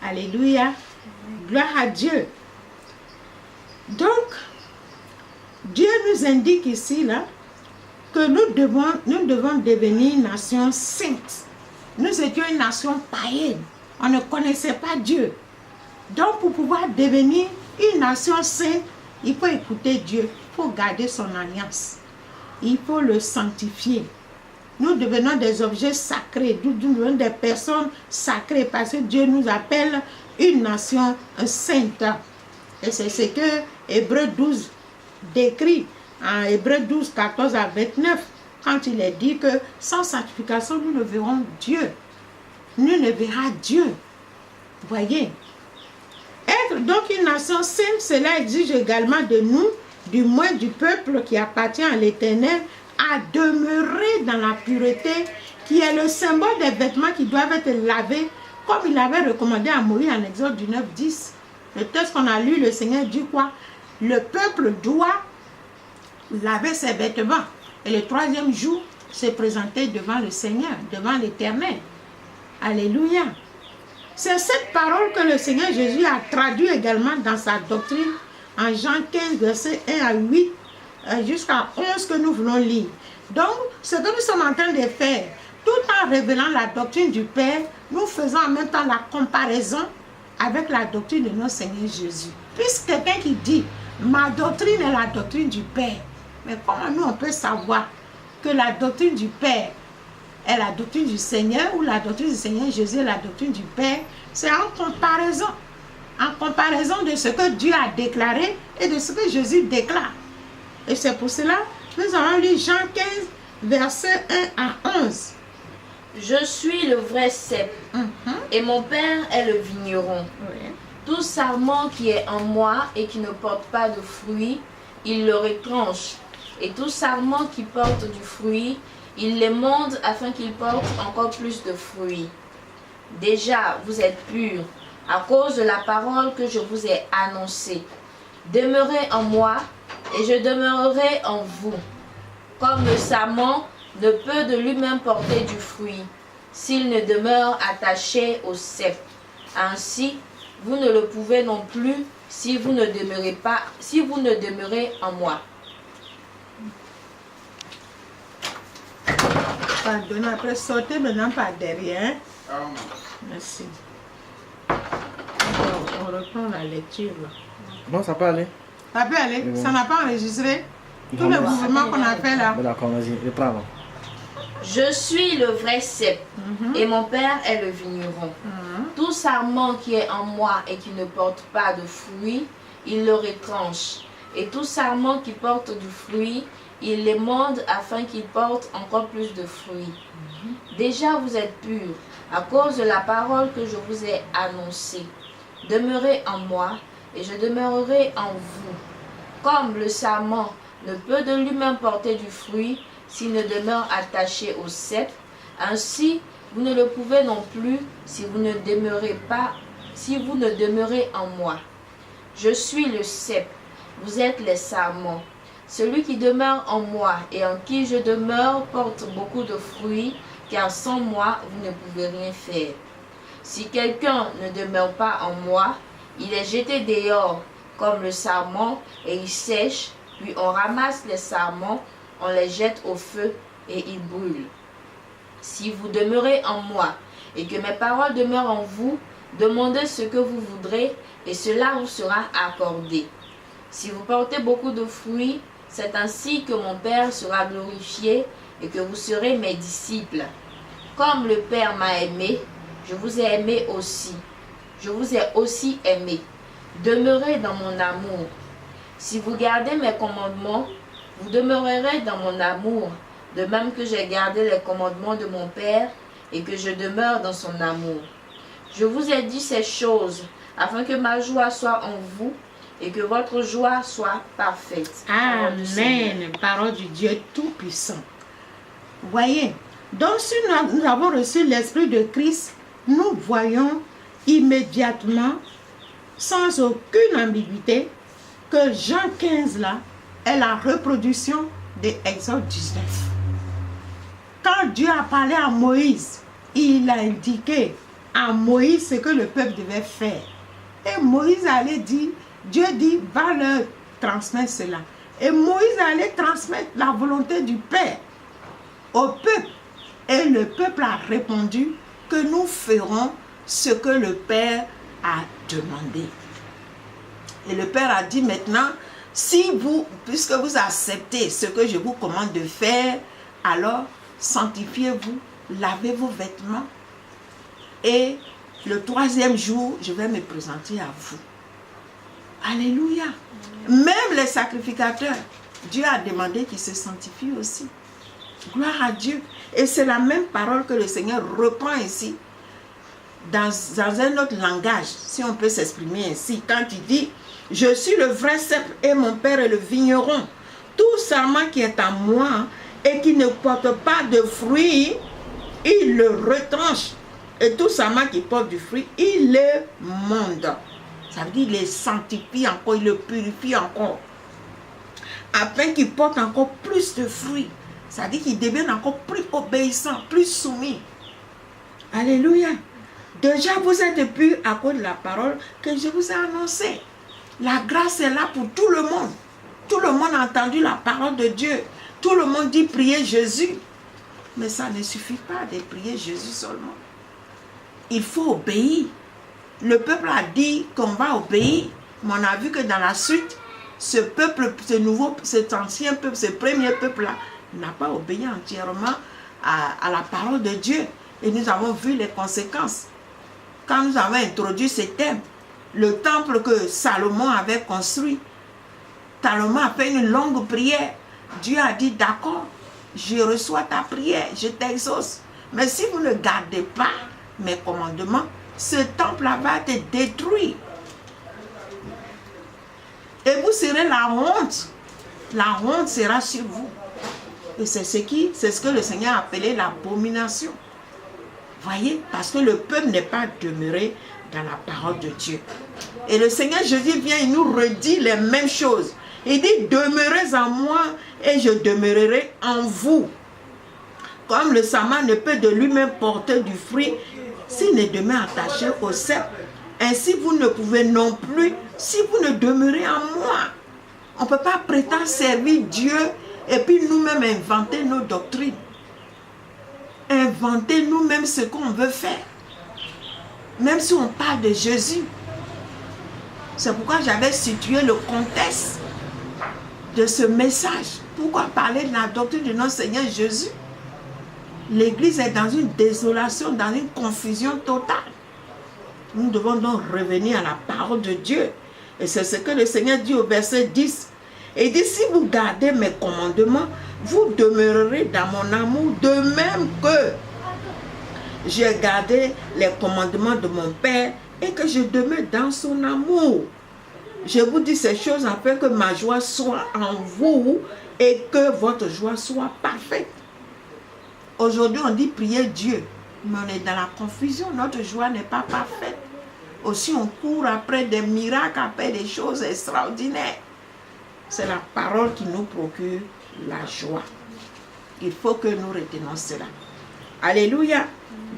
Alléluia. Gloire à Dieu. Donc, Dieu nous indique ici là, que nous devons devenir une nation sainte. Nous étions une nation païenne. On ne connaissait pas Dieu. Donc, pour pouvoir devenir une nation sainte, il faut écouter Dieu. Il faut garder son alliance. Il faut le sanctifier. Nous devenons des objets sacrés, nous devenons des personnes sacrées parce que Dieu nous appelle une nation sainte. Et c'est ce que Hébreux 12 décrit en Hébreux 12, 14 à 29, quand il est dit que sans sanctification, nous ne verrons Dieu. Nous ne verrons Dieu. Voyez. Être donc une nation sainte, cela exige également de nous, du moins du peuple qui appartient à l'Éternel, à demeurer dans la pureté, qui est le symbole des vêtements qui doivent être lavés, comme il avait recommandé à Moïse en Exode 9, 10. Le texte qu'on a lu, le Seigneur dit quoi? Le peuple doit laver ses vêtements. Et le troisième jour, se présenter devant le Seigneur, devant l'Éternel. Alléluia. C'est cette parole que le Seigneur Jésus a traduit également dans sa doctrine en Jean 15, versets 1 à 8, jusqu'à 11 que nous voulons lire. Donc, ce que nous sommes en train de faire, tout en révélant la doctrine du Père, nous faisons en même temps la comparaison avec la doctrine de notre Seigneur Jésus. Puisque quelqu'un qui dit, ma doctrine est la doctrine du Père, mais comment nous on peut savoir que la doctrine du Père est la doctrine du Seigneur ou la doctrine du Seigneur Jésus est la doctrine du Père? C'est en comparaison de ce que Dieu a déclaré et de ce que Jésus déclare. Et c'est pour cela que nous allons lire Jean 15, versets 1 à 11. Je suis le vrai cep, et mon Père est le vigneron. Oui. Tout sarment qui est en moi et qui ne porte pas de fruit, il le retranche. Et tout sarment qui porte du fruit, il l'émonde afin qu'il porte encore plus de fruits. Déjà, vous êtes purs à cause de la parole que je vous ai annoncée. Demeurez en moi et je demeurerai en vous. Comme le sarment ne peut de lui-même porter du fruit s'il ne demeure attaché au cep. Ainsi, vous ne le pouvez non plus si vous ne demeurez en moi. Pardonnez, après sortez maintenant par derrière. Merci. On reprend la lecture. Bon, ça peut aller. Ça peut aller? Oui. Ça n'a pas enregistré tout Non, le non. mouvement qu'on a fait là. Bon, d'accord, vas-y, reprends. Je suis le vrai cep et mon Père est le vigneron. Tout sarment qui est en moi et qui ne porte pas de fruit, il le retranche. Et tout sarment qui porte du fruit, il l'émonde afin qu'il porte encore plus de fruits. Déjà vous êtes purs à cause de la parole que je vous ai annoncée. Demeurez en moi et je demeurerai en vous. Comme le sarment ne peut de lui-même porter du fruit s'il ne demeure attaché au cep, ainsi vous ne le pouvez non plus si vous ne demeurez en moi. Je suis le cep, vous êtes les sarments. Celui qui demeure en moi et en qui je demeure porte beaucoup de fruits, car sans moi vous ne pouvez rien faire. Si quelqu'un ne demeure pas en moi, il est jeté dehors comme le sarment et il sèche, puis on ramasse les sarments, on les jette au feu et ils brûlent. Si vous demeurez en moi et que mes paroles demeurent en vous, demandez ce que vous voudrez et cela vous sera accordé. Si vous portez beaucoup de fruits, c'est ainsi que mon Père sera glorifié et que vous serez mes disciples. Comme le Père m'a aimé, je vous ai aimé aussi. Je vous ai aussi aimé. Demeurez dans mon amour. Si vous gardez mes commandements, vous demeurerez dans mon amour, de même que j'ai gardé les commandements de mon Père et que je demeure dans son amour. Je vous ai dit ces choses afin que ma joie soit en vous et que votre joie soit parfaite. Amen. Parole du Dieu Tout-Puissant. Voyez, donc si nous avons reçu l'Esprit de Christ, nous voyons immédiatement, sans aucune ambiguïté, que Jean 15 là est la reproduction de Exode 19. Quand Dieu a parlé à Moïse, il a indiqué à Moïse ce que le peuple devait faire. Et Moïse allait dire, Dieu dit, va leur transmettre cela. Et Moïse allait transmettre la volonté du Père au peuple. Et le peuple a répondu que nous ferons ce que le Père a demandé. Et le Père a dit maintenant, si vous, puisque vous acceptez ce que je vous commande de faire, alors sanctifiez-vous, lavez vos vêtements. Et le 3e jour, je vais me présenter à vous. Alléluia. Même les sacrificateurs, Dieu a demandé qu'ils se sanctifient aussi. Gloire à Dieu. Et c'est la même parole que le Seigneur reprend ici, dans un autre langage, si on peut s'exprimer ainsi, quand il dit, je suis le vrai cep et mon Père est le vigneron. Tout sarment qui est à moi et qui ne porte pas de fruits, il le retranche. Et tout sarment qui porte du fruit, il le monde. Ça veut dire il les sanctifie encore, il le purifie encore. Afin qu'il porte encore plus de fruits. Ça veut dire qu'il devienne encore plus obéissant, plus soumis. Alléluia. Déjà vous êtes purs à cause de la parole que je vous ai annoncée. La grâce est là pour tout le monde. Tout le monde a entendu la parole de Dieu. Tout le monde dit prier Jésus. Mais ça ne suffit pas de prier Jésus seulement. Il faut obéir. Le peuple a dit qu'on va obéir. Mais on a vu que dans la suite, ce peuple, cet ancien peuple, ce premier peuple-là, n'a pas obéi entièrement à la parole de Dieu. Et nous avons vu les conséquences. Quand nous avons introduit ce thème, le temple que Salomon avait construit, Salomon a fait une longue prière. Dieu a dit, d'accord, je reçois ta prière, je t'exauce. Mais si vous ne gardez pas mes commandements, ce temple-là va être détruit. Et vous serez la honte. La honte sera sur vous. Et c'est ce que le Seigneur a appelé l'abomination. Voyez, parce que le peuple n'est pas demeuré dans la parole de Dieu. Et le Seigneur Jésus vient, il nous redit les mêmes choses. Il dit, demeurez en moi et je demeurerai en vous. Comme le sarment ne peut de lui-même porter du fruit s'il ne demeure attaché au cep. Ainsi vous ne pouvez non plus si vous ne demeurez en moi. On ne peut pas prétendre servir Dieu et puis nous-mêmes inventer nos doctrines. Inventer nous-mêmes ce qu'on veut faire. Même si on parle de Jésus. C'est pourquoi j'avais situé le contexte de ce message. Pourquoi parler de la doctrine de notre Seigneur Jésus? L'Église est dans une désolation, dans une confusion totale. Nous devons donc revenir à la parole de Dieu. Et c'est ce que le Seigneur dit au verset 10. Il dit, si vous gardez mes commandements, vous demeurerez dans mon amour, de même que j'ai gardé les commandements de mon Père et que je demeure dans son amour. Je vous dis ces choses afin que ma joie soit en vous et que votre joie soit parfaite. Aujourd'hui, on dit prier Dieu, mais on est dans la confusion, notre joie n'est pas parfaite. Aussi, on court après des miracles, après des choses extraordinaires. C'est la parole qui nous procure la joie. Il faut que nous retenions cela. Alléluia.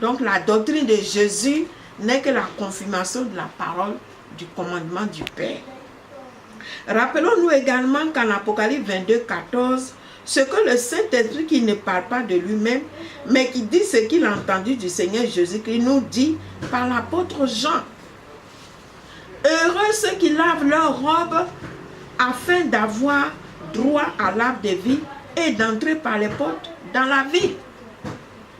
Donc la doctrine de Jésus n'est que la confirmation de la parole du commandement du Père. Rappelons-nous également qu'en Apocalypse 22, 14, ce que le Saint-Esprit qui ne parle pas de lui-même, mais qui dit ce qu'il a entendu du Seigneur Jésus-Christ, nous dit par l'apôtre Jean. Heureux ceux qui lavent leurs robes afin d'avoir droit à l'arbre de vie et d'entrer par les portes dans la vie.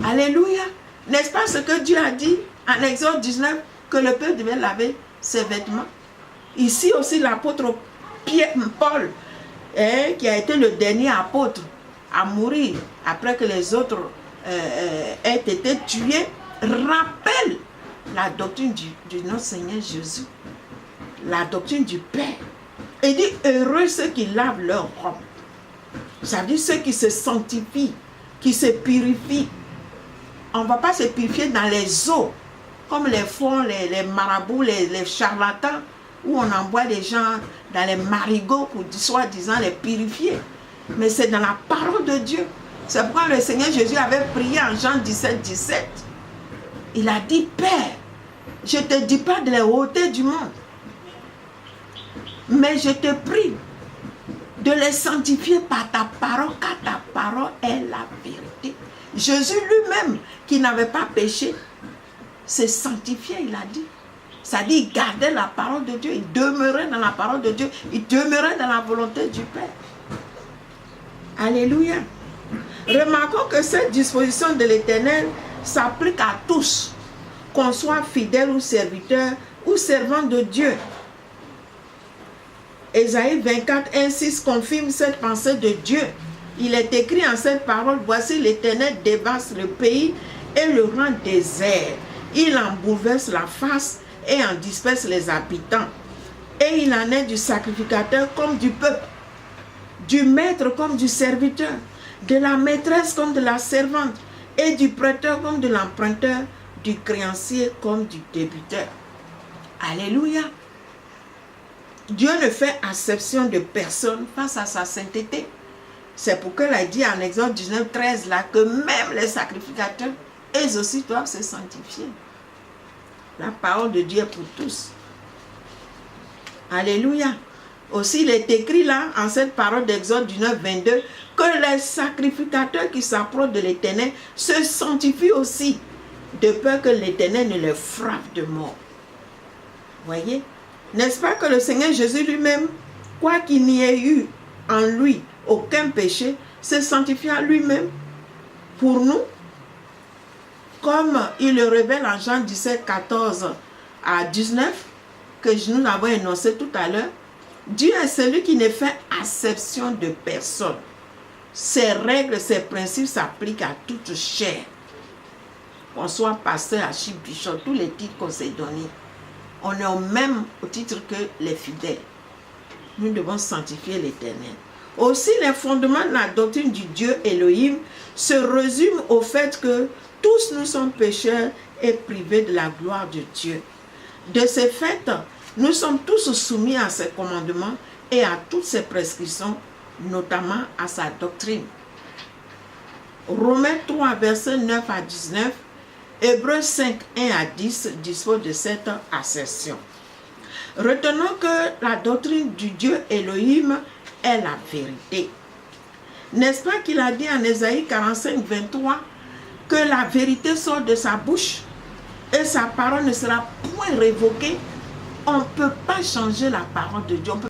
Alléluia. N'est-ce pas ce que Dieu a dit en Exode 19, que le peuple devait laver ses vêtements? Ici aussi l'apôtre Paul, qui a été le dernier apôtre à mourir après que les autres aient été tués, rappelle la doctrine de notre Seigneur Jésus, la doctrine du Père. Il dit, heureux ceux qui lavent leurs robes. Ça veut dire ceux qui se sanctifient, qui se purifient. On ne va pas se purifier dans les eaux, comme les font les marabouts, les charlatans, où on envoie les gens dans les marigots pour soi-disant les purifier. mais c'est dans la parole de Dieu. C'est pourquoi le Seigneur Jésus avait prié en Jean 17, 17. Il a dit, Père, je ne te dis pas de les ôter du monde, mais je te prie de les sanctifier par ta parole, car ta parole est la vérité. Jésus lui-même, qui n'avait pas péché, s'est sanctifié, il a dit. Ça dit, il gardait la parole de Dieu, il demeurait dans la parole de Dieu, il demeurait dans la volonté du Père. Alléluia. Remarquons que cette disposition de l'Éternel s'applique à tous, qu'on soit fidèle ou serviteur ou servant de Dieu. Ésaïe 24, 1, 6 confirme cette pensée de Dieu. Il est écrit en cette parole, voici l'Éternel dévaste le pays et le rend désert. Il en bouleverse la face et en disperse les habitants. Et il en est du sacrificateur comme du peuple, du maître comme du serviteur, de la maîtresse comme de la servante, et du prêteur comme de l'emprunteur, du créancier comme du débiteur. Alléluia. Dieu ne fait acception de personne face à sa sainteté. C'est pourquoi il a dit en Exode 19, 13 là, que même les sacrificateurs, eux aussi doivent se sanctifier. La parole de Dieu est pour tous. Alléluia. Aussi, il est écrit là, en cette parole d'Exode 19, 22, que les sacrificateurs qui s'approchent de l'Éternel se sanctifient aussi, de peur que l'Éternel ne les frappe de mort. Voyez? N'est-ce pas que le Seigneur Jésus lui-même, quoi qu'il n'y ait eu en lui aucun péché, se sanctifia lui-même pour nous, comme il le révèle en Jean 17, 14 à 19, que nous avons énoncé tout à l'heure. Dieu est celui qui ne fait acception de personne. Ses règles, ses principes s'appliquent à toute chair. Qu'on soit pasteur, archibishop, tous les titres qu'on s'est donnés. On est au même titre que les fidèles. Nous devons sanctifier l'Éternel. Aussi, les fondements de la doctrine du Dieu Elohim se résument au fait que tous nous sommes pécheurs et privés de la gloire de Dieu. De ce fait, nous sommes tous soumis à ses commandements et à toutes ses prescriptions, notamment à sa doctrine. Romains 3, versets 9 à 19, Hébreux 5, 1 à 10 dispose de cette assertion. Retenons que la doctrine du Dieu Elohim est la vérité. N'est-ce pas qu'il a dit en Ésaïe 45, 23 que la vérité sort de sa bouche et sa parole ne sera point révoquée? On ne peut pas changer la parole de Dieu.